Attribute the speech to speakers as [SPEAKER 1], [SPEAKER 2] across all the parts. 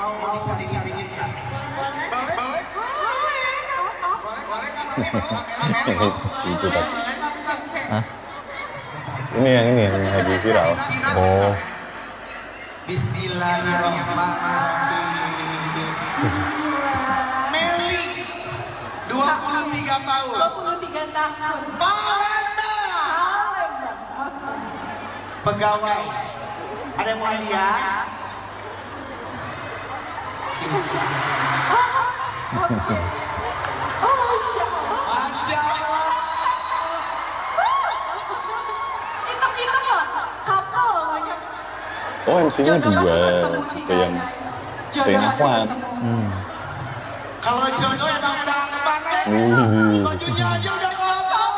[SPEAKER 1] Mau dicari-cariin kan? Boleh?
[SPEAKER 2] Lucu tak? Ini yang lagi viral.
[SPEAKER 3] Oh.
[SPEAKER 1] Bismillahirrahmanirrahim. Meli, 23 tahun.
[SPEAKER 4] 23 tahun.
[SPEAKER 1] Mana? Pegawai. Ada yang mau lihat? Sini.
[SPEAKER 4] Oh, Masya Allah.
[SPEAKER 1] Masya Allah.
[SPEAKER 4] Hitam-hitam ya? Couple banyak.
[SPEAKER 2] Oh MC-nya dua, ada yang Afwan.
[SPEAKER 1] Kalau jodoh emang udah kebanget. Bajunya aja udah ngomong.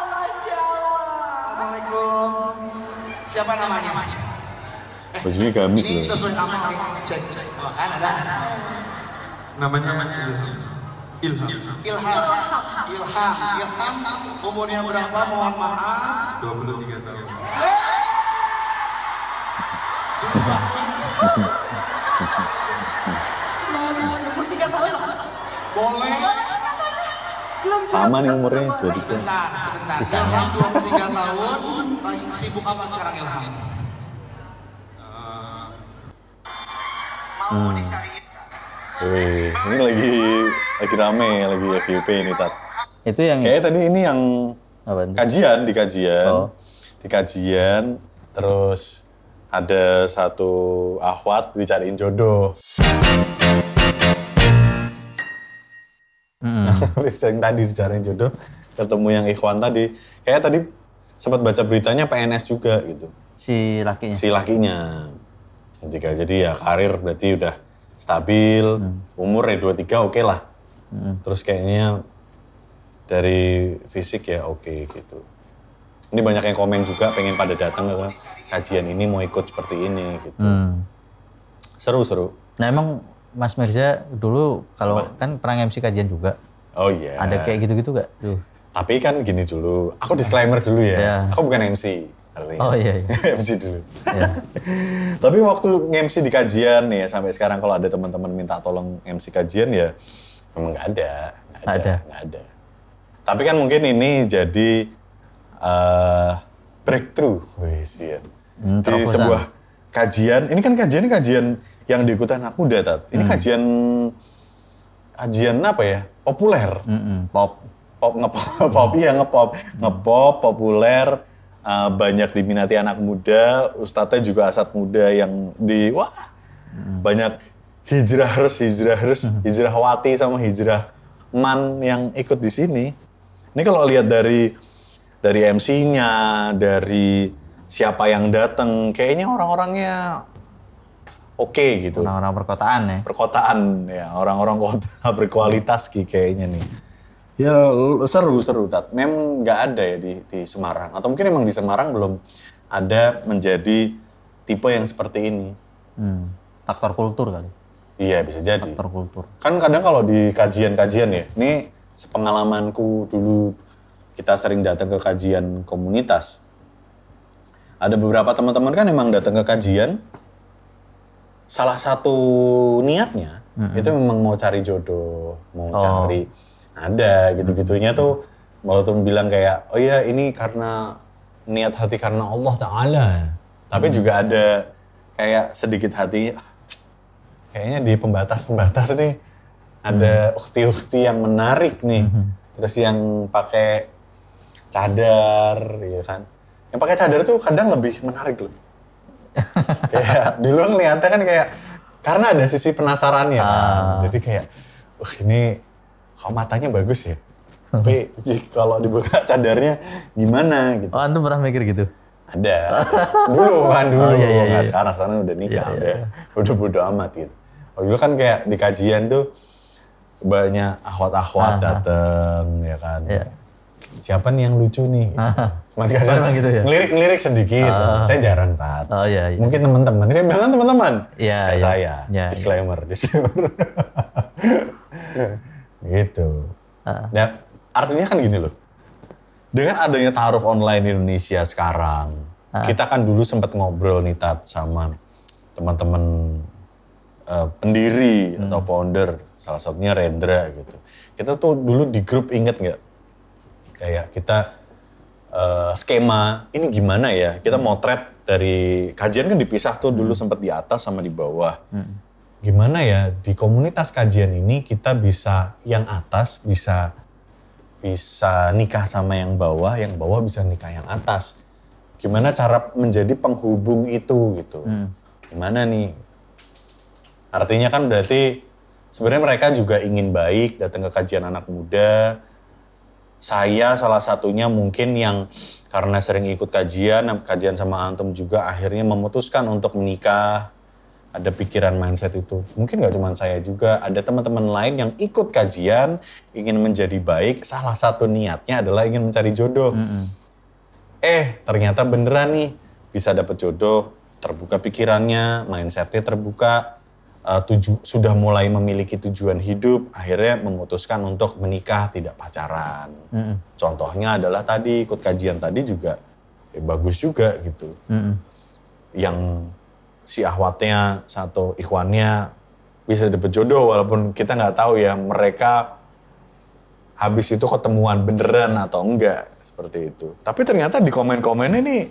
[SPEAKER 4] Masya Allah.
[SPEAKER 1] Assalamualaikum. Siapa namanya?
[SPEAKER 2] Bajunya gamis
[SPEAKER 1] Ini
[SPEAKER 2] loh.
[SPEAKER 1] sesuai sama cek. Oh, kan ada.
[SPEAKER 5] Namanya Ilham.
[SPEAKER 1] Ilham. Umurnya berapa? Mohon maaf.
[SPEAKER 5] 23 tahun.
[SPEAKER 4] Selama 23 tahun.
[SPEAKER 1] Boleh.
[SPEAKER 2] Sama nih umurnya 23.
[SPEAKER 1] Sebentar. Ilham 23 tahun. Sibuk apa sekarang Ilham? Mau dicariin nggak?
[SPEAKER 2] Wih, ini lagi rame, lagi FYP ini Tat.
[SPEAKER 3] Itu yang
[SPEAKER 2] Kayaknya tadi ini yang
[SPEAKER 3] apa?
[SPEAKER 2] di kajian.
[SPEAKER 3] Oh.
[SPEAKER 2] Di kajian, terus ada satu akhwat dicariin jodoh. Habis yang tadi dicariin jodoh, ketemu yang ikhwan tadi. Kayaknya tadi sempat baca beritanya PNS juga gitu.
[SPEAKER 3] Si lakinya.
[SPEAKER 2] Si lakinya. Jadi ya karir berarti udah stabil, umur ya 23 oke lah. Terus kayaknya dari fisik ya oke gitu. Ini banyak yang komen juga pengen pada datang ke kajian ini, mau ikut seperti ini gitu. Seru-seru.
[SPEAKER 3] Nah emang Mas Mirza dulu kalau kan pernah MC kajian juga.
[SPEAKER 2] Oh iya.
[SPEAKER 3] Ada kayak gitu-gitu gak? Duh.
[SPEAKER 2] Tapi kan gini dulu, aku disclaimer dulu ya.
[SPEAKER 3] Iya.
[SPEAKER 2] Aku bukan MC. Artinya.
[SPEAKER 3] Oh iya.
[SPEAKER 2] MC dulu.
[SPEAKER 3] Iya.
[SPEAKER 2] Tapi waktu MC di kajian ya sampai sekarang kalau ada teman-teman minta tolong MC kajian ya memang nggak ada. Tapi kan mungkin ini jadi breakthrough, wis ya. Di
[SPEAKER 3] terobosan.
[SPEAKER 2] sebuah kajian. Ini kan kajian yang diikutan anak muda, Tat. Ini kajian apa ya? Populer.
[SPEAKER 3] Pop.
[SPEAKER 2] Ngepop, populer. Banyak diminati anak muda, ustadznya juga asat muda yang banyak hijrahwati sama hijrah man yang ikut di sini. Ini kalau lihat dari MC-nya, dari siapa yang datang, kayaknya orang-orangnya oke gitu.
[SPEAKER 3] Orang-orang perkotaan ya.
[SPEAKER 2] Perkotaan ya, orang-orang kota berkualitas kayaknya nih. Ya seru Tat. Memang nggak ada ya di Semarang. Atau mungkin emang di Semarang belum ada menjadi tipe yang seperti ini.
[SPEAKER 3] Faktor kultur kali.
[SPEAKER 2] Iya bisa jadi.
[SPEAKER 3] Faktor kultur.
[SPEAKER 2] Kan kadang kalau di kajian-kajian ya, ini sepengalamanku dulu kita sering datang ke kajian komunitas. Ada beberapa teman-teman kan emang datang ke kajian, salah satu niatnya itu memang mau cari jodoh, mau cari ada gitu-gitunya tuh walaupun bilang kayak oh iya ini karena niat hati karena Allah Ta'ala. Tapi juga ada kayak sedikit hati kayaknya di pembatas nih ada ukti-ukti yang menarik nih. Terus yang pakai cadar ya kan. Yang pakai cadar tuh kadang lebih menarik loh. Kayak dulu ngeliatnya kan kayak karena ada sisi penasarannya kan. Jadi kayak ini kok matanya bagus ya. Tapi kalau dibuka cadarnya gimana gitu.
[SPEAKER 3] Oh antum pernah mikir gitu?
[SPEAKER 2] Ada. Dulu.
[SPEAKER 3] Iya.
[SPEAKER 2] Nah, sekarang udah nikah, udah bodo amat gitu. Dulu kan kayak di kajian tuh banyak akhwat-akhwat dateng ya kan.
[SPEAKER 3] Iya.
[SPEAKER 2] Siapa nih yang lucu nih? Gitu. Cuman kadang
[SPEAKER 3] gitu ya?
[SPEAKER 2] ngelirik sedikit. Saya jarang, Tat.
[SPEAKER 3] Oh iya.
[SPEAKER 2] Mungkin teman-teman. Saya bilang kan teman-teman.
[SPEAKER 3] Iya.
[SPEAKER 2] Kayak saya.
[SPEAKER 3] Iya.
[SPEAKER 2] Disclaimer. Gitu. Nah, artinya kan gini loh. Dengan adanya ta'aruf online di Indonesia sekarang, kita kan dulu sempat ngobrol nih Tat sama teman-teman pendiri atau founder, salah satunya Rendra gitu. Kita tuh dulu di grup inget nggak? Kayak kita skema ini gimana ya? Kita motret dari kajian kan dipisah tuh dulu sempat di atas sama di bawah. Gimana ya di komunitas kajian ini kita bisa yang atas bisa nikah sama yang bawah bisa nikah yang atas. Gimana cara menjadi penghubung itu gitu? Gimana nih? Artinya kan berarti sebenarnya mereka juga ingin baik datang ke kajian anak muda. Saya salah satunya mungkin yang karena sering ikut kajian sama Antum juga akhirnya memutuskan untuk menikah. Ada pikiran mindset itu. Mungkin gak cuma saya juga, ada teman-teman lain yang ikut kajian, ingin menjadi baik, salah satu niatnya adalah ingin mencari jodoh. Ternyata beneran nih, bisa dapet jodoh, terbuka pikirannya, mindsetnya terbuka, sudah mulai memiliki tujuan hidup, akhirnya memutuskan untuk menikah, tidak pacaran. Contohnya adalah tadi, ikut kajian tadi juga, bagus juga gitu. Yang si ahwatnya, satu ikhwannya bisa dapet jodoh walaupun kita nggak tahu ya mereka habis itu ketemuan beneran atau enggak seperti itu. Tapi ternyata di komen-komen ini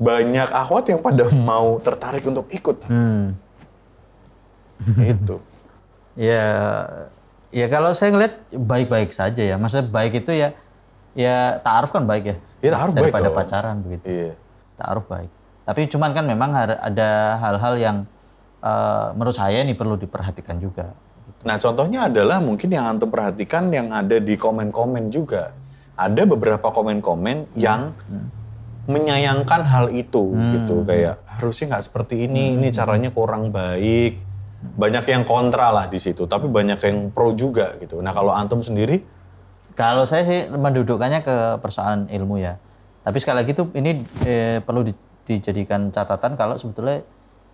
[SPEAKER 2] banyak ahwat yang pada mau tertarik untuk ikut. Itu.
[SPEAKER 3] Ya kalau saya ngeliat baik-baik saja ya. Maksudnya baik itu ya ta'aruf kan baik ya.
[SPEAKER 2] Ya ta'aruf baik
[SPEAKER 3] daripada
[SPEAKER 2] dong.
[SPEAKER 3] pacaran begitu.
[SPEAKER 2] Iya.
[SPEAKER 3] Ta'aruf baik. Tapi cuman kan memang ada hal-hal yang menurut saya ini perlu diperhatikan juga.
[SPEAKER 2] Nah contohnya adalah mungkin yang Antum perhatikan yang ada di komen-komen juga. Ada beberapa komen-komen yang menyayangkan hal itu gitu. Kayak harusnya nggak seperti ini caranya kurang baik. Banyak yang kontra lah di situ, tapi banyak yang pro juga gitu. Nah kalau Antum sendiri?
[SPEAKER 3] Kalau saya sih mendudukkannya ke persoalan ilmu ya. Tapi sekali lagi tuh ini perlu dijadikan catatan kalau sebetulnya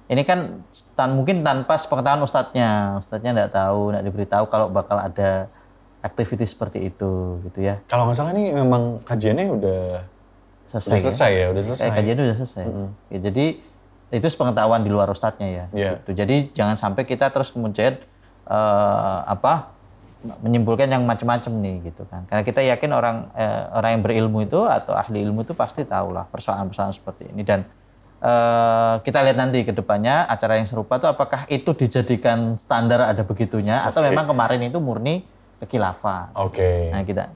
[SPEAKER 3] ini kan mungkin tanpa sepengetahuan ustadznya nggak tahu, nggak diberitahu kalau bakal ada aktivitas seperti itu gitu ya.
[SPEAKER 2] Kalau nggak salah nih memang kajiannya udah selesai ya.
[SPEAKER 3] Kajiannya udah selesai. Ya, jadi itu sepengetahuan di luar ustadznya ya. Gitu. Jadi jangan sampai kita terus kemudian menyimpulkan yang macam-macam nih gitu kan. Karena kita yakin orang yang berilmu itu atau ahli ilmu itu pasti tahulah persoalan-persoalan seperti ini dan kita lihat nanti ke depannya acara yang serupa itu apakah itu dijadikan standar ada begitunya atau memang kemarin itu murni kekhilafan. Nah kita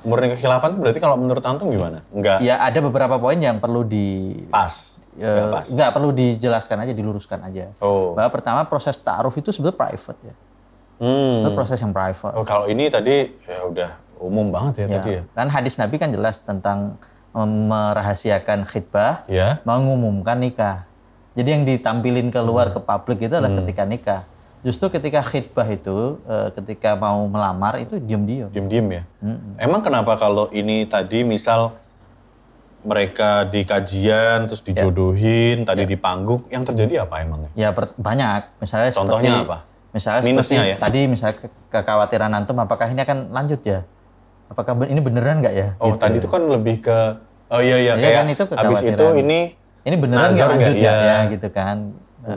[SPEAKER 2] murni kekhilafan itu berarti kalau menurut Antum gimana? Enggak.
[SPEAKER 3] Ya ada beberapa poin yang perlu enggak perlu dijelaskan aja, diluruskan aja. Bahwa pertama proses ta'aruf itu sebetulnya private ya. Itu proses yang private.
[SPEAKER 2] Kalau ini tadi ya udah umum banget ya tadi ya.
[SPEAKER 3] Kan hadis Nabi kan jelas tentang merahasiakan khitbah, mengumumkan nikah. Jadi yang ditampilin keluar ke publik itu adalah ketika nikah. Justru ketika khitbah itu, ketika mau melamar itu diam-diam.
[SPEAKER 2] Diam-diam ya? Emang kenapa kalau ini tadi misal mereka di kajian, terus dijodohin, tadi di panggung, yang terjadi apa emangnya?
[SPEAKER 3] Ya banyak. Misalnya
[SPEAKER 2] contohnya apa?
[SPEAKER 3] Misalnya
[SPEAKER 2] minusnya
[SPEAKER 3] seperti
[SPEAKER 2] ya?
[SPEAKER 3] Tadi misalnya kekhawatiran Antum apakah ini akan lanjut ya? Apakah ini beneran nggak ya?
[SPEAKER 2] Gitu. Tadi itu kan lebih ke kayak
[SPEAKER 3] kan itu
[SPEAKER 2] habis itu ini
[SPEAKER 3] beneran nggak lanjut ya gitu kan.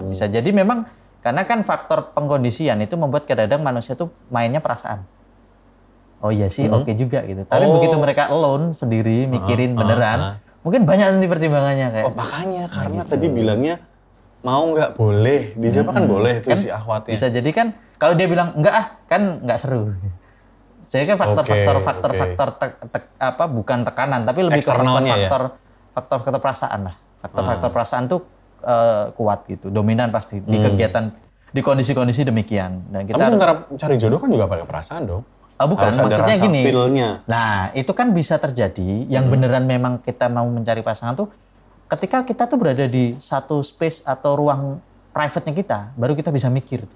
[SPEAKER 3] Bisa jadi memang karena kan faktor pengkondisian itu membuat kadang-kadang manusia tuh mainnya perasaan. Oh iya sih, oke juga gitu. Tapi begitu mereka alone sendiri mikirin beneran, mungkin banyak nanti pertimbangannya kayak.
[SPEAKER 2] Makanya karena tadi bilangnya mau nggak boleh, dijawab kan boleh itu kan si akhwatnya.
[SPEAKER 3] Bisa jadi kan kalau dia bilang enggak kan nggak seru. Jadi kan faktor bukan tekanan tapi lebih ke faktor perasaan lah. Faktor perasaan tuh kuat gitu, dominan pasti di kegiatan di kondisi-kondisi demikian. Dan kita
[SPEAKER 2] sementara cari jodoh kan juga pakai perasaan dong.
[SPEAKER 3] Bukan,
[SPEAKER 2] harus
[SPEAKER 3] maksudnya
[SPEAKER 2] ada rasa
[SPEAKER 3] gini.
[SPEAKER 2] feel-nya.
[SPEAKER 3] Nah, itu kan bisa terjadi yang beneran memang kita mau mencari pasangan tuh ketika kita tuh berada di satu space atau ruang private-nya kita, baru kita bisa mikir.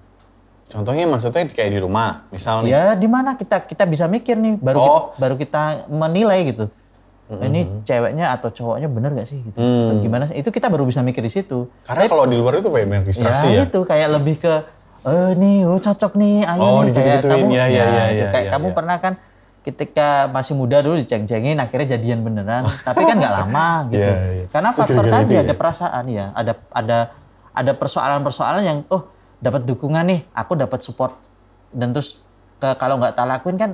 [SPEAKER 2] Contohnya maksudnya kayak di rumah, misalnya.
[SPEAKER 3] Ya, di mana kita bisa mikir nih, baru kita menilai gitu. Ini ceweknya atau cowoknya bener gak sih gitu. Atau gimana sih? Itu kita baru bisa mikir di situ.
[SPEAKER 2] Karena kalau di luar itu banyak distraksi ya.
[SPEAKER 3] Itu kayak lebih ke cocok nih, ayo nih kayak kamu. Kayak kamu pernah kan ketika masih muda dulu diceng-cengin akhirnya jadian beneran, tapi kan nggak lama gitu. Karena faktor tadi ada perasaan ya, ada persoalan-persoalan yang dapat dukungan nih, aku dapat support dan terus kalau nggak tak lakuin kan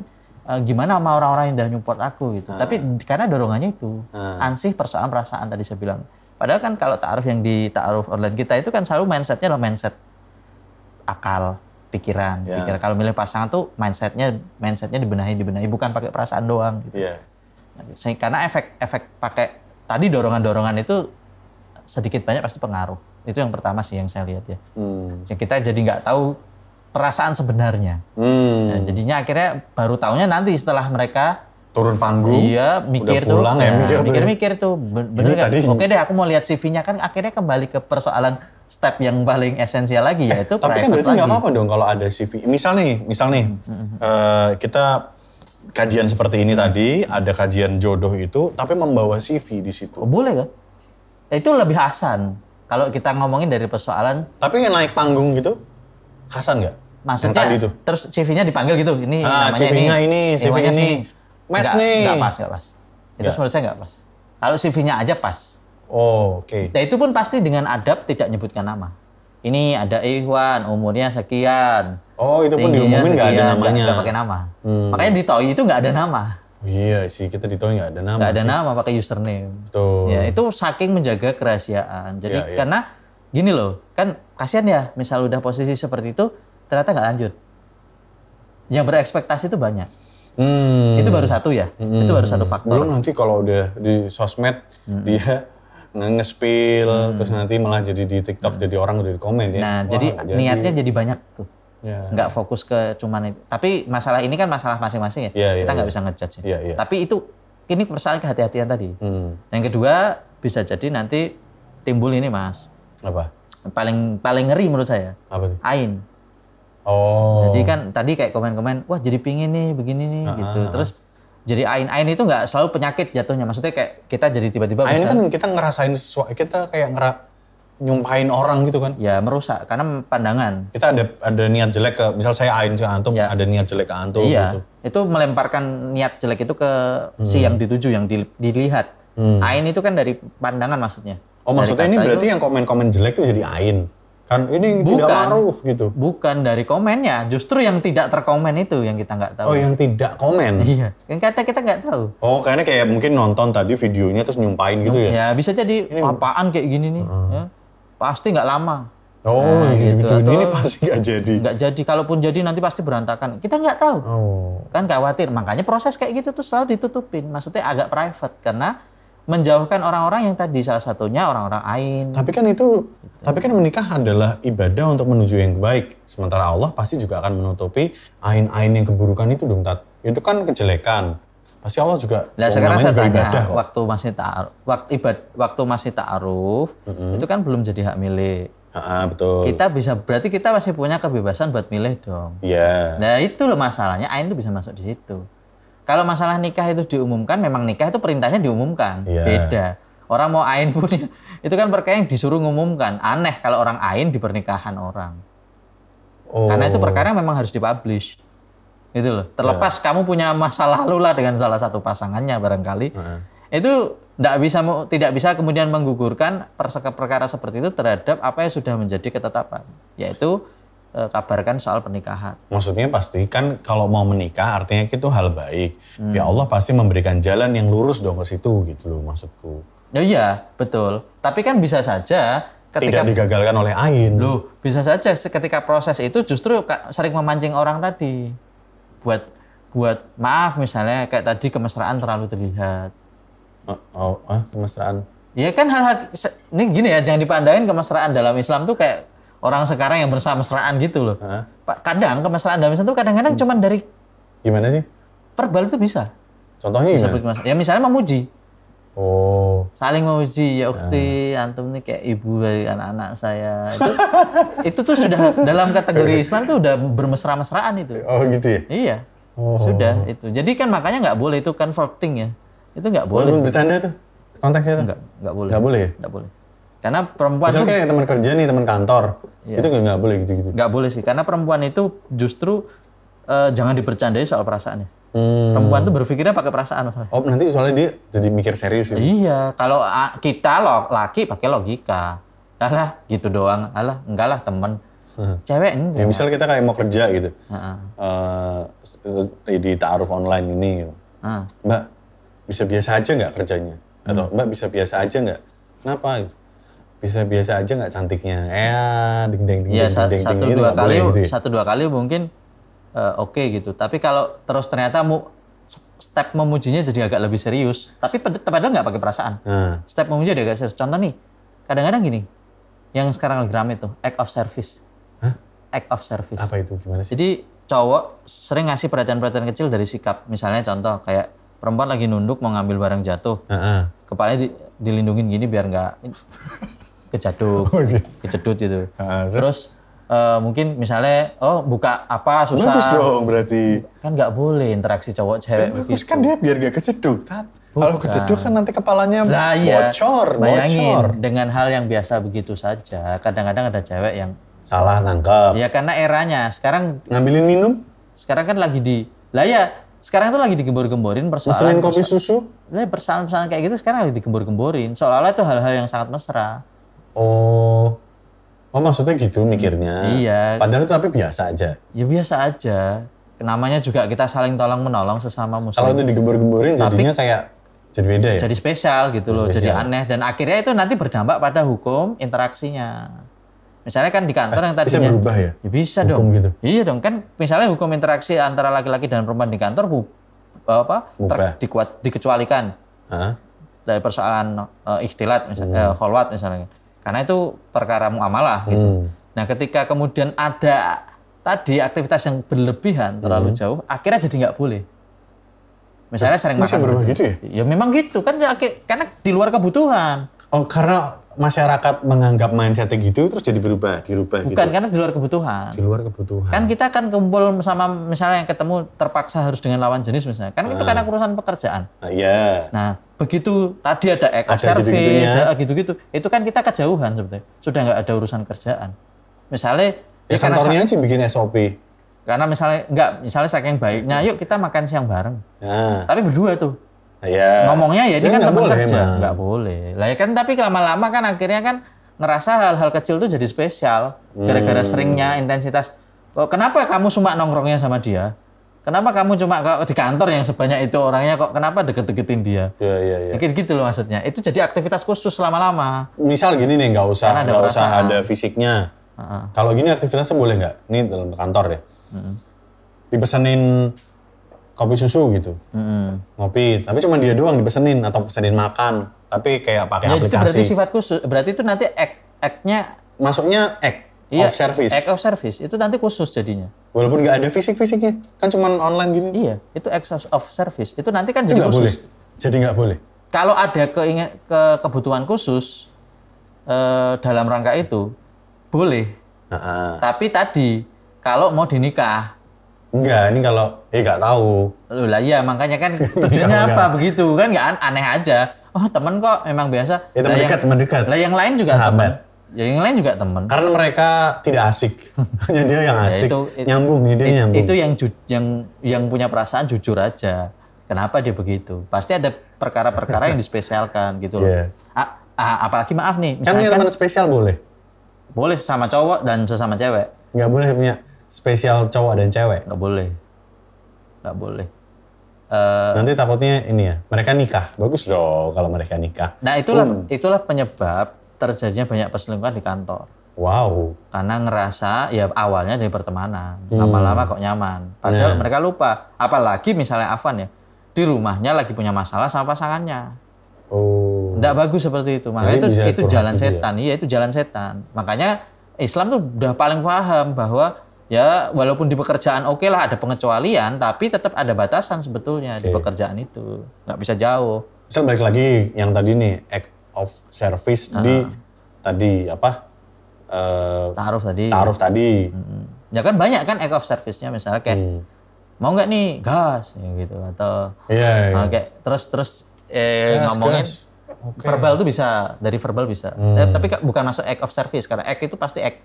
[SPEAKER 3] gimana sama orang-orang yang udah nyupport aku gitu. Tapi karena dorongannya itu ansih perasaan tadi saya bilang. Padahal kan kalau ta'aruf yang di ta'aruf online kita itu kan selalu mindsetnya adalah mindset akal, pikiran. Kalau milih pasangan tuh mindsetnya dibenahi bukan pakai perasaan doang gitu. Karena efek pakai tadi dorongan itu sedikit banyak pasti pengaruh. Itu yang pertama sih yang saya lihat ya. Kita jadi nggak tahu perasaan sebenarnya. Nah, jadinya akhirnya baru taunya nanti setelah mereka
[SPEAKER 2] turun panggung.
[SPEAKER 3] Iya, mikir
[SPEAKER 2] udah pulang,
[SPEAKER 3] tuh.
[SPEAKER 2] ya,
[SPEAKER 3] mikir tuh. Bener kan? Oke deh, aku mau lihat CV-nya kan akhirnya kembali ke persoalan step yang paling esensial lagi yaitu
[SPEAKER 2] tapi kan berarti nggak apa-apa dong kalau ada CV. Misal nih, kita kajian seperti ini tadi, ada kajian jodoh itu, tapi membawa CV di situ.
[SPEAKER 3] Boleh kan? Itu lebih hasan. Kalau kita ngomongin dari persoalan.
[SPEAKER 2] Tapi yang naik panggung gitu, hasan nggak?
[SPEAKER 3] Maksudnya,
[SPEAKER 2] tadi tuh.
[SPEAKER 3] Terus CV-nya dipanggil gitu, ini namanya
[SPEAKER 2] CV-nya ini, CV ini. Match nih.
[SPEAKER 3] Nggak pas. Itu menurut saya nggak pas. Kalau CV-nya aja pas.
[SPEAKER 2] Oh, oke.
[SPEAKER 3] Nah itu pun pasti dengan adab tidak nyebutkan nama. Ini ada Ikhwan, umurnya sekian.
[SPEAKER 2] Oh, itu pun diumumin nggak ada namanya.
[SPEAKER 3] Nggak pakai nama. Makanya di TOI itu nggak ada nama.
[SPEAKER 2] Iya sih, kita di TOI nggak ada nama.
[SPEAKER 3] Nggak ada nama, pakai username.
[SPEAKER 2] Betul.
[SPEAKER 3] Ya, itu saking menjaga kerahasiaan. Jadi karena gini loh, kan kasihan ya, misal udah posisi seperti itu, ternyata nggak lanjut. Yang berekspektasi itu banyak. Itu baru satu ya, itu baru satu faktor.
[SPEAKER 2] Belum nanti kalau udah di sosmed dia nge-spill, terus nanti malah jadi di TikTok jadi orang udah di komen ya.
[SPEAKER 3] Nah, jadi niatnya jadi banyak tuh. Nggak fokus ke cuman itu. Tapi masalah ini kan masalah masing-masing ya. Kita nggak bisa ngejudge ya. Tapi itu ini persoalan kehati-hatian tadi. Yang kedua bisa jadi nanti timbul ini Mas.
[SPEAKER 2] Apa?
[SPEAKER 3] Paling ngeri menurut saya.
[SPEAKER 2] Apa tuh?
[SPEAKER 3] Ain.
[SPEAKER 2] Oh.
[SPEAKER 3] Jadi kan tadi kayak komen-komen, wah jadi pingin nih begini nih gitu. Terus jadi ain itu nggak selalu penyakit jatuhnya. Maksudnya kayak kita jadi tiba-tiba.
[SPEAKER 2] Ain kan kita ngerasain sesuatu, kita kayak nyumpahin orang gitu kan.
[SPEAKER 3] Ya merusak karena pandangan.
[SPEAKER 2] Kita ada niat jelek ke, misal saya ain ke antum, ada niat jelek ke antum gitu.
[SPEAKER 3] Itu melemparkan niat jelek itu ke si yang dituju, yang dilihat. Ain itu kan dari pandangan maksudnya.
[SPEAKER 2] Oh maksudnya ini berarti yang komen-komen jelek itu jadi ain. Kan ini tidak ma'ruf gitu.
[SPEAKER 3] Bukan dari komennya, justru yang tidak terkomen itu yang kita nggak tahu.
[SPEAKER 2] Oh yang tidak komen?
[SPEAKER 3] Iya, yang kata kita nggak tahu.
[SPEAKER 2] Oh kayaknya kayak mungkin nonton tadi videonya terus nyumpahin gitu ya?
[SPEAKER 3] Ya bisa jadi apaan kayak gini nih, ya. Pasti nggak lama.
[SPEAKER 2] Oh gitu.
[SPEAKER 3] Atau
[SPEAKER 2] Ini pasti nggak jadi?
[SPEAKER 3] Nggak jadi, kalaupun jadi nanti pasti berantakan. Kita nggak tahu, kan khawatir. Makanya proses kayak gitu tuh selalu ditutupin, maksudnya agak private karena menjauhkan orang-orang yang tadi salah satunya orang-orang ain. Tapi
[SPEAKER 2] kan menikah adalah ibadah untuk menuju yang baik. Sementara Allah pasti juga akan menutupi ain-ain yang keburukan itu dong, Tat. Itu kan kejelekan. Pasti Allah juga.
[SPEAKER 3] Nah, sekarang saya tanya, waktu masih ta'aruf, itu kan belum jadi hak milik.
[SPEAKER 2] Betul.
[SPEAKER 3] Berarti kita masih punya kebebasan buat milih dong.
[SPEAKER 2] Iya.
[SPEAKER 3] Nah itu loh masalahnya, ain itu bisa masuk di situ. Kalau masalah nikah itu diumumkan, memang nikah itu perintahnya diumumkan. Beda. Orang mau ain pun itu kan perkara yang disuruh ngumumkan. Aneh kalau orang ain di pernikahan orang. Karena itu perkara yang memang harus dipublish. Gitu loh. Terlepas kamu punya masa lalu lah dengan salah satu pasangannya barangkali. Itu tidak bisa kemudian menggugurkan perkara seperti itu terhadap apa yang sudah menjadi ketetapan. Yaitu kabarkan soal pernikahan.
[SPEAKER 2] Maksudnya pasti kan kalau mau menikah artinya itu hal baik. Ya Allah pasti memberikan jalan yang lurus dong ke situ gitu loh maksudku.
[SPEAKER 3] Ya iya, betul. Tapi kan bisa saja ketika
[SPEAKER 2] tidak digagalkan oleh ain.
[SPEAKER 3] Loh, bisa saja ketika proses itu justru sering memancing orang tadi. Buat maaf misalnya kayak tadi kemesraan terlalu terlihat.
[SPEAKER 2] Kemesraan.
[SPEAKER 3] Ya kan hal-hal ini gini ya, jangan dipandangin kemesraan dalam Islam tuh kayak orang sekarang yang bersama-mesraan gitu loh. Kadang kemesraan dalam Islam tuh kadang-kadang cuma dari
[SPEAKER 2] gimana sih?
[SPEAKER 3] Verbal itu bisa.
[SPEAKER 2] Contohnya gimana?
[SPEAKER 3] Ya misalnya memuji.
[SPEAKER 2] Oh.
[SPEAKER 3] Saling memuji, ya ukti, antum nih kayak ibu dari anak-anak saya. Itu tuh sudah dalam kategori Islam tuh udah bermesra-mesraan itu.
[SPEAKER 2] Oh gitu ya?
[SPEAKER 3] Iya. Sudah itu. Jadi kan makanya nggak boleh itu kan flirting ya. Itu nggak boleh.
[SPEAKER 2] Walaupun bercanda tuh konteksnya tuh?
[SPEAKER 3] Nggak boleh.
[SPEAKER 2] Nggak boleh ya?
[SPEAKER 3] Nggak boleh. Karena perempuan
[SPEAKER 2] misalnya kayak teman kerja nih, teman kantor. Itu nggak boleh gitu-gitu?
[SPEAKER 3] Nggak boleh sih. Karena perempuan itu justru jangan dibercandai soal perasaannya. Perempuan tuh berpikirnya pakai perasaan masalah.
[SPEAKER 2] Oh nanti soalnya dia jadi mikir serius gitu?
[SPEAKER 3] Iya. Kalau kita laki pakai logika. Alah gitu doang. Alah enggak lah temen. Cewek enggak.
[SPEAKER 2] Ya misal kita kayak mau kerja gitu.
[SPEAKER 3] Heeh.
[SPEAKER 2] Di ta'aruf online ini. Gitu.
[SPEAKER 3] Heeh.
[SPEAKER 2] Mbak, bisa biasa aja nggak kerjanya? Atau Mbak bisa biasa aja nggak? Kenapa? Gitu. Bisa biasa aja nggak cantiknya? Ding ding ding
[SPEAKER 3] Iya,
[SPEAKER 2] ding
[SPEAKER 3] satu
[SPEAKER 2] gitu,
[SPEAKER 3] dua
[SPEAKER 2] nggak
[SPEAKER 3] kali,
[SPEAKER 2] boleh gitu ya?
[SPEAKER 3] satu dua kali mungkin oke gitu. Tapi kalau terus ternyata step memujinya jadi agak lebih serius. Tapi padahal nggak pakai perasaan.
[SPEAKER 2] Nah,
[SPEAKER 3] Step memuji dia agak serius. Contoh nih, kadang-kadang gini, yang sekarang lagi rame tuh, act of service.
[SPEAKER 2] Hah?
[SPEAKER 3] Act of service.
[SPEAKER 2] apa itu? Gimana sih?
[SPEAKER 3] Jadi cowok sering ngasih perhatian-perhatian kecil dari sikap. Misalnya contoh kayak perempuan lagi nunduk mau ngambil barang jatuh,
[SPEAKER 2] Heeh.
[SPEAKER 3] kepalanya dilindungin gini biar nggak kejaduk,
[SPEAKER 2] Oh, iya.
[SPEAKER 3] kejedut gitu.
[SPEAKER 2] Terus?
[SPEAKER 3] Terus mungkin misalnya buka apa susah.
[SPEAKER 2] Bagus dong berarti.
[SPEAKER 3] Kan nggak boleh interaksi cowok cewek
[SPEAKER 2] Bagus
[SPEAKER 3] begitu.
[SPEAKER 2] kan dia biar gak kejeduk. Kalau kejeduk kan nanti kepalanya
[SPEAKER 3] Lah iya,
[SPEAKER 2] bocor.
[SPEAKER 3] bayangin dengan hal yang biasa begitu saja. Kadang-kadang ada cewek yang
[SPEAKER 2] Salah nangkep.
[SPEAKER 3] ya karena eranya sekarang
[SPEAKER 2] Ngambilin minum?
[SPEAKER 3] kan lagi sekarang tuh lagi digembor-gemborin
[SPEAKER 2] Meselin
[SPEAKER 3] persoalan
[SPEAKER 2] kopi susu?
[SPEAKER 3] persoalan kayak gitu sekarang lagi digembor-gemborin. Seolah-olah itu hal-hal yang sangat mesra.
[SPEAKER 2] Oh maksudnya gitu mikirnya.
[SPEAKER 3] Iya.
[SPEAKER 2] Padahal itu tapi biasa aja.
[SPEAKER 3] Ya biasa aja. Namanya juga kita saling tolong menolong sesama muslim.
[SPEAKER 2] Kalau itu digembor-gemborin jadinya kayak jadi beda ya?
[SPEAKER 3] Jadi spesial gitu loh, jadi
[SPEAKER 2] Spesial.
[SPEAKER 3] aneh dan akhirnya itu nanti berdampak pada hukum interaksinya. Misalnya kan di kantor yang
[SPEAKER 2] bisa
[SPEAKER 3] tadinya
[SPEAKER 2] berubah ya?
[SPEAKER 3] bisa
[SPEAKER 2] Hukum
[SPEAKER 3] dong.
[SPEAKER 2] gitu?
[SPEAKER 3] Iya dong, kan misalnya hukum interaksi antara laki-laki dan perempuan di kantor
[SPEAKER 2] Ubah.
[SPEAKER 3] dikecualikan
[SPEAKER 2] Hah?
[SPEAKER 3] dari persoalan ikhtilat misalnya kholwat misalnya. Karena itu perkara muamalah gitu. Nah, ketika kemudian ada tadi aktivitas yang berlebihan terlalu jauh, akhirnya jadi nggak boleh. Misalnya sering
[SPEAKER 2] Bisa
[SPEAKER 3] makan
[SPEAKER 2] berubah
[SPEAKER 3] berdua.
[SPEAKER 2] gitu ya?
[SPEAKER 3] Ya memang gitu kan karena di luar kebutuhan.
[SPEAKER 2] Oh karena masyarakat menganggap mindsetnya gitu terus jadi dirubah gitu?
[SPEAKER 3] Bukan karena di luar kebutuhan.
[SPEAKER 2] Di luar kebutuhan.
[SPEAKER 3] Kan kita kan kumpul sama misalnya yang ketemu terpaksa harus dengan lawan jenis misalnya. Kan itu karena urusan pekerjaan.
[SPEAKER 2] Iya.
[SPEAKER 3] Nah, begitu tadi ada act of
[SPEAKER 2] Ada
[SPEAKER 3] service,
[SPEAKER 2] gitu-gitunya.
[SPEAKER 3] gitu-gitu. Itu kan kita kejauhan sebetulnya. Sudah nggak ada urusan kerjaan. Misalnya
[SPEAKER 2] Ya kantornya aja bikin SOP.
[SPEAKER 3] karena misalnya saking baiknya, yuk kita makan siang bareng.
[SPEAKER 2] Nah,
[SPEAKER 3] Tapi berdua tuh.
[SPEAKER 2] iya.
[SPEAKER 3] Ngomongnya ya ini
[SPEAKER 2] Ya,
[SPEAKER 3] kan
[SPEAKER 2] nggak
[SPEAKER 3] teman
[SPEAKER 2] boleh
[SPEAKER 3] kerja,
[SPEAKER 2] emang.
[SPEAKER 3] nggak boleh. Lah ya kan tapi lama-lama kan akhirnya kan ngerasa hal-hal kecil tuh jadi spesial gara-gara seringnya intensitas. Oh, kenapa kamu cuma nongkrongnya sama dia? Kenapa kamu cuma kok di kantor yang sebanyak itu orangnya kok kenapa deket-deketin dia?
[SPEAKER 2] Iya.
[SPEAKER 3] Mungkin gitu loh maksudnya. Itu jadi aktivitas khusus lama-lama.
[SPEAKER 2] Misal gini nih, nggak usah
[SPEAKER 3] Karena ada perasaan.
[SPEAKER 2] ada fisiknya. Kalau gini aktivitasnya boleh nggak? Ini dalam kantor ya. Dipesenin kopi susu gitu, ngopi. Tapi cuma dia doang dipesenin atau pesenin makan. Tapi kayak pakai
[SPEAKER 3] Ya, itu berarti
[SPEAKER 2] aplikasi.
[SPEAKER 3] sifat khusus. Berarti itu nanti act-nya
[SPEAKER 2] Masuknya act of service.
[SPEAKER 3] Act of service. Itu nanti khusus jadinya.
[SPEAKER 2] Walaupun nggak ada fisik-fisiknya, kan cuma online gini.
[SPEAKER 3] Iya, itu act of service. Itu nanti kan
[SPEAKER 2] Itu
[SPEAKER 3] jadi
[SPEAKER 2] nggak boleh.
[SPEAKER 3] khusus.
[SPEAKER 2] Jadi nggak boleh.
[SPEAKER 3] Kalau ada kebutuhan khusus dalam rangka itu boleh.
[SPEAKER 2] Nah,
[SPEAKER 3] Tapi tadi kalau mau dinikah,
[SPEAKER 2] enggak, ini kalau nggak tahu.
[SPEAKER 3] loh lah iya makanya kan tujuannya
[SPEAKER 2] Enggak.
[SPEAKER 3] apa begitu kan nggak aneh aja. Oh temen kok memang biasa.
[SPEAKER 2] Ya, teman
[SPEAKER 3] Lah,
[SPEAKER 2] dekat, teman dekat.
[SPEAKER 3] Lah yang lain juga
[SPEAKER 2] Sahabat.
[SPEAKER 3] teman. Ya yang lain juga teman.
[SPEAKER 2] Karena mereka tidak asik. Hanya dia yang asik.
[SPEAKER 3] itu
[SPEAKER 2] Nyambung, dia nyambung.
[SPEAKER 3] Itu yang punya perasaan jujur aja. Kenapa dia begitu? Pasti ada perkara-perkara yang dispesialkan gitu loh.
[SPEAKER 2] Iya.
[SPEAKER 3] Apalagi maaf nih,
[SPEAKER 2] Kan punya
[SPEAKER 3] misalkan
[SPEAKER 2] teman spesial boleh.
[SPEAKER 3] boleh sama cowok dan sesama cewek.
[SPEAKER 2] Nggak boleh punya spesial cowok dan cewek.
[SPEAKER 3] Nggak boleh.
[SPEAKER 2] Nanti takutnya ini ya, mereka nikah. Bagus dong kalau mereka nikah.
[SPEAKER 3] Nah itulah penyebab terjadinya banyak perselingkuhan di kantor.
[SPEAKER 2] Wow.
[SPEAKER 3] Karena ngerasa ya awalnya dari pertemanan, lama-lama kok nyaman. Padahal mereka lupa. Apalagi misalnya Afwan ya, di rumahnya lagi punya masalah sama pasangannya.
[SPEAKER 2] Oh.
[SPEAKER 3] Nggak bagus seperti itu. Makanya
[SPEAKER 2] Jadi bisa
[SPEAKER 3] itu
[SPEAKER 2] curhat
[SPEAKER 3] jalan
[SPEAKER 2] gitu ya?
[SPEAKER 3] setan. Iya itu jalan setan. Makanya Islam tuh udah paling paham bahwa ya walaupun di pekerjaan oke lah ada pengecualian, tapi tetap ada batasan sebetulnya di pekerjaan itu. Nggak bisa jauh.
[SPEAKER 2] Misal balik lagi yang tadi nih, act of service di tadi apa?
[SPEAKER 3] Taruh tadi. Ya kan banyak kan act of service-nya misalnya kayak mau nggak nih gas ya gitu atau
[SPEAKER 2] Iya.
[SPEAKER 3] kayak terus
[SPEAKER 2] Gas,
[SPEAKER 3] ngomongin
[SPEAKER 2] gas. Oke.
[SPEAKER 3] verbal tuh bisa dari verbal bisa. Tapi bukan masuk act of service karena act itu pasti act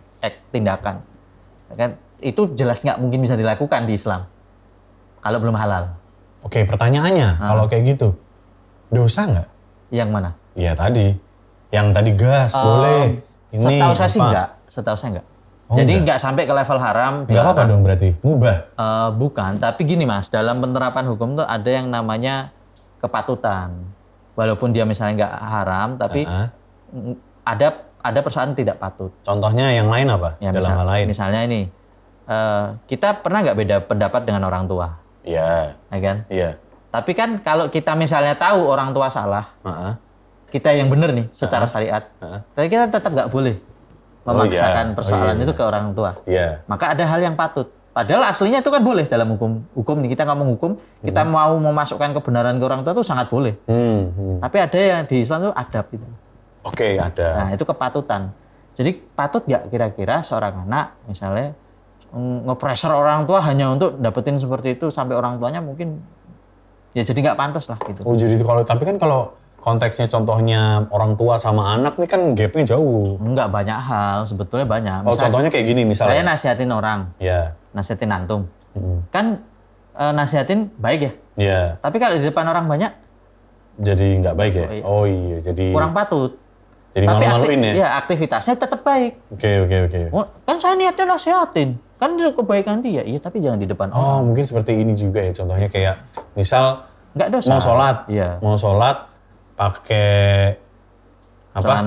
[SPEAKER 3] tindakan. Kan itu jelas nggak mungkin bisa dilakukan di Islam kalau belum halal.
[SPEAKER 2] Oke, pertanyaannya kalau kayak gitu, dosa nggak?
[SPEAKER 3] Yang mana?
[SPEAKER 2] Iya tadi. Yang tadi gas boleh. Ini
[SPEAKER 3] Setahu saya sih
[SPEAKER 2] apa?
[SPEAKER 3] enggak. Setahu saya enggak. Jadi nggak sampai ke level haram.
[SPEAKER 2] Nggak apa-apa dong berarti, mubah.
[SPEAKER 3] Bukan, tapi gini Mas, dalam penerapan hukum tuh ada yang namanya kepatutan. Walaupun dia misalnya nggak haram, tapi ada persoalan tidak patut.
[SPEAKER 2] Contohnya yang lain apa?
[SPEAKER 3] Ya,
[SPEAKER 2] Dalam hal lain?
[SPEAKER 3] Misalnya ini, kita pernah nggak beda pendapat dengan orang tua,
[SPEAKER 2] Iya.
[SPEAKER 3] ya kan?
[SPEAKER 2] Iya.
[SPEAKER 3] Tapi kan kalau kita misalnya tahu orang tua salah, kita yang benar nih secara syariat, tapi kita tetap nggak boleh memaksakan persoalan itu ke orang tua.
[SPEAKER 2] Iya.
[SPEAKER 3] Maka ada hal yang patut. Padahal aslinya itu kan boleh dalam hukum nih, kita ngomong hukum, kita mau memasukkan kebenaran ke orang tua itu sangat boleh. Tapi ada yang di Islam itu adab gitu.
[SPEAKER 2] Oke, ada.
[SPEAKER 3] Nah itu kepatutan. Jadi patut nggak kira-kira seorang anak misalnya nge-pressure orang tua hanya untuk dapetin seperti itu sampai orang tuanya mungkin ya jadi nggak pantas lah gitu.
[SPEAKER 2] Oh jadi tapi kan kalau konteksnya contohnya orang tua sama anak nih kan gapnya jauh.
[SPEAKER 3] Enggak, banyak hal, sebetulnya banyak.
[SPEAKER 2] Oh contohnya kayak gini misalnya.
[SPEAKER 3] Saya nasihatin orang, nasihatin antum. Kan nasihatin baik ya?
[SPEAKER 2] Iya.
[SPEAKER 3] Tapi kalau di depan orang banyak,
[SPEAKER 2] jadi nggak baik ya? Oh iya, jadi
[SPEAKER 3] kurang patut.
[SPEAKER 2] Jadi malu-maluin ya?
[SPEAKER 3] Iya, aktivitasnya tetap baik.
[SPEAKER 2] Oke.
[SPEAKER 3] Oh, kan saya niatnya nasihatin, kan itu kebaikan dia. Iya, tapi jangan di depan orang.
[SPEAKER 2] Oh mungkin seperti ini juga ya, contohnya kayak misal
[SPEAKER 3] nggak dosa.
[SPEAKER 2] Mau sholat, pakai apa?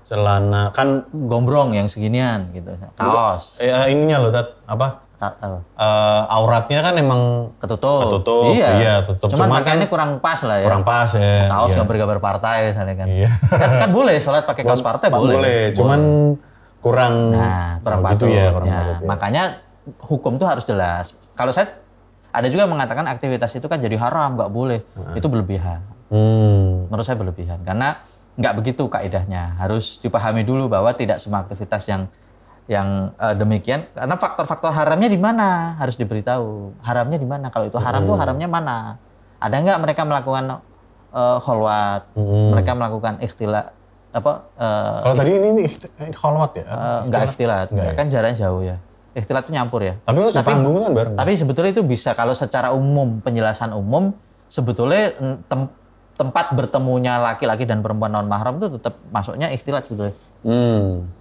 [SPEAKER 2] Celana kan
[SPEAKER 3] gombrong yang seginian gitu, kaos.
[SPEAKER 2] Ininya loh auratnya kan emang ketutup. Iya, tutup.
[SPEAKER 3] Cuman pakaiannya kurang pas lah ya.
[SPEAKER 2] Kurang pas ya.
[SPEAKER 3] Kaos gambar-gambar partai misalnya kan.
[SPEAKER 2] Iya.
[SPEAKER 3] kan boleh sholat pakai kaos partai boleh.
[SPEAKER 2] Cuman kurang
[SPEAKER 3] patut.
[SPEAKER 2] Gitu ya,
[SPEAKER 3] makanya hukum tuh harus jelas. Kalau saya ada juga mengatakan aktivitas itu kan jadi haram, nggak boleh. Itu berlebihan. Menurut saya berlebihan karena nggak begitu kaidahnya. Harus dipahami dulu bahwa tidak semua aktivitas yang demikian karena faktor-faktor haramnya di mana harus diberitahu. Haramnya di mana? Kalau itu haram tuh haramnya mana? Ada nggak mereka melakukan kholwat? Mereka melakukan ikhtilat
[SPEAKER 2] kalau tadi ini kholwat ya?
[SPEAKER 3] Enggak ikhtilat, kan jaraknya jauh ya. Ikhtilat itu nyampur ya.
[SPEAKER 2] Tapi sepanggung kan bareng.
[SPEAKER 3] Tapi sebetulnya itu bisa kalau secara umum, penjelasan umum sebetulnya tempat bertemunya laki-laki dan perempuan non mahram itu tetap masuknya ikhtilat sebetulnya.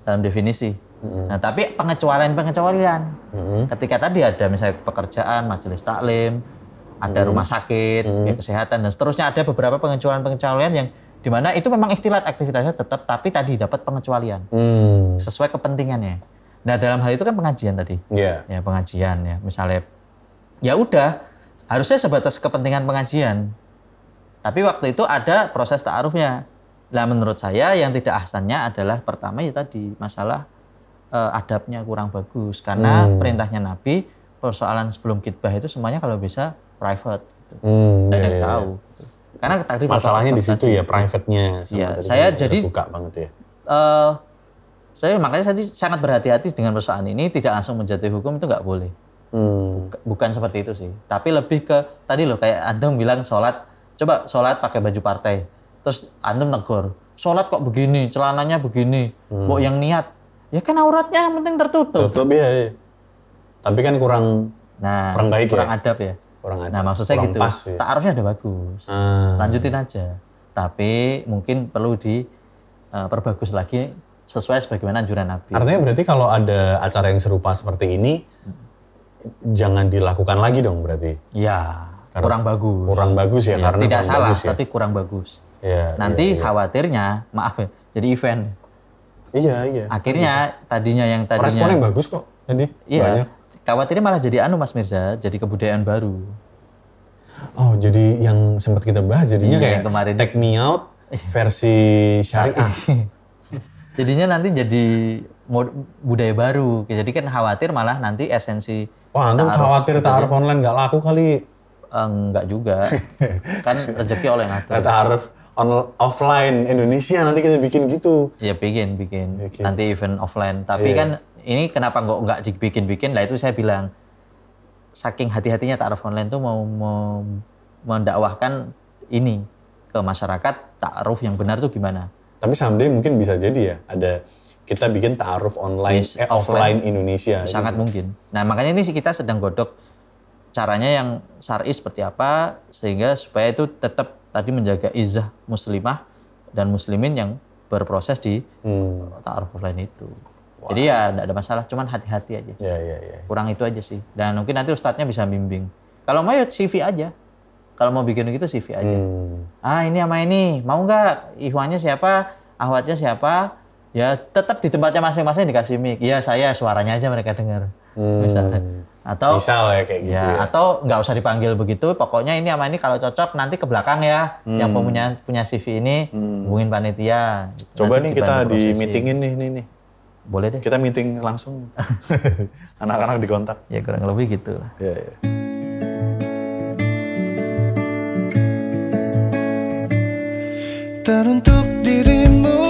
[SPEAKER 3] Dalam definisi. Nah, tapi pengecualian. Ketika tadi ada misalnya pekerjaan, majelis taklim, ada rumah sakit, kesehatan dan seterusnya, ada beberapa pengecualian yang di mana itu memang ikhtilat aktivitasnya tetap, tapi tadi dapat pengecualian sesuai kepentingannya. Nah dalam hal itu kan pengajian tadi, ya pengajian ya, misalnya ya udah harusnya sebatas kepentingan pengajian, tapi waktu itu ada proses ta'arufnya. Nah menurut saya yang tidak ahsannya adalah pertama ya tadi masalah adabnya kurang bagus karena perintahnya Nabi persoalan sebelum khitbah itu semuanya kalau bisa private, tidak tahu. Karena tadi
[SPEAKER 2] masalahnya di situ ya, private-nya.
[SPEAKER 3] Ya, saya jadi
[SPEAKER 2] buka banget ya.
[SPEAKER 3] Makanya saya sangat berhati-hati dengan persoalan ini, tidak langsung menjatuhi hukum itu nggak boleh. Bukan seperti itu sih. Tapi lebih ke tadi loh kayak antum bilang sholat, coba sholat pakai baju partai, terus antum negur, sholat kok begini, celananya begini, kok yang niat, ya kan auratnya yang penting tertutup.
[SPEAKER 2] Tutup ya. Tapi kan kurang baik
[SPEAKER 3] kurang adab ya. Nah maksud saya gitu, ta'arufnya udah bagus, lanjutin aja. Tapi mungkin perlu diperbagus lagi sesuai sebagaimana anjuran Nabi.
[SPEAKER 2] Artinya berarti kalau ada acara yang serupa seperti ini, jangan dilakukan lagi dong berarti?
[SPEAKER 3] Ya, kurang bagus.
[SPEAKER 2] Kurang bagus ya, karena
[SPEAKER 3] tidak salah,
[SPEAKER 2] bagus, ya?
[SPEAKER 3] tapi kurang bagus.
[SPEAKER 2] Ya,
[SPEAKER 3] nanti khawatirnya, maaf ya, jadi event.
[SPEAKER 2] Iya.
[SPEAKER 3] Akhirnya tadinya
[SPEAKER 2] responnya bagus kok, jadi banyak.
[SPEAKER 3] Khawatirnya malah jadi Mas Mirza, jadi kebudayaan baru.
[SPEAKER 2] Oh, jadi yang sempat kita bahas jadinya kayak
[SPEAKER 3] kemarin.
[SPEAKER 2] Take Me Out versi syariah.
[SPEAKER 3] Jadinya nanti jadi budaya baru. Jadi kan khawatir malah nanti esensi.
[SPEAKER 2] Wah, antum khawatir ta'aruf online nggak laku kali?
[SPEAKER 3] Enggak juga. Kan rezeki Allah yang ngatur.
[SPEAKER 2] Ta'aruf offline Indonesia nanti kita bikin gitu.
[SPEAKER 3] Iya, bikin. Nanti event offline. Tapi kan ini kenapa nggak dibikin-bikin? Lah itu saya bilang, saking hati-hatinya ta'aruf online tuh mau mendakwahkan ini ke masyarakat, ta'aruf yang benar tuh gimana?
[SPEAKER 2] Tapi someday mungkin bisa jadi ya, ada kita bikin ta'aruf online, offline Indonesia.
[SPEAKER 3] Sangat mungkin. Nah makanya ini kita sedang godok caranya yang syar'i seperti apa, sehingga supaya itu tetap tadi menjaga izzah muslimah dan muslimin yang berproses di ta'aruf offline itu. Jadi ya tidak ada masalah, cuman hati-hati aja.
[SPEAKER 2] Ya.
[SPEAKER 3] Kurang itu aja sih. Dan mungkin nanti ustadznya bisa bimbing. Kalau mau ya CV aja. Kalau mau bikin gitu CV aja. Ini sama ini, mau nggak? Ikhwannya siapa? Ahwatnya siapa? Ya tetap di tempatnya masing-masing dikasih mic. Iya saya, suaranya aja mereka dengar. Misalkan. Atau
[SPEAKER 2] Misal ya kayak gitu ya.
[SPEAKER 3] Atau nggak usah dipanggil begitu. Pokoknya ini sama ini kalau cocok nanti ke belakang ya. Yang punya CV ini hubungin panitia.
[SPEAKER 2] Coba
[SPEAKER 3] Nanti
[SPEAKER 2] nih kita
[SPEAKER 3] dibantu
[SPEAKER 2] di
[SPEAKER 3] prosesi.
[SPEAKER 2] meetingin nih.
[SPEAKER 3] Boleh deh.
[SPEAKER 2] Kita meeting langsung. Anak-anak dikontak.
[SPEAKER 3] Ya kurang lebih gitu lah.
[SPEAKER 2] Ya.
[SPEAKER 1] Teruntuk dirimu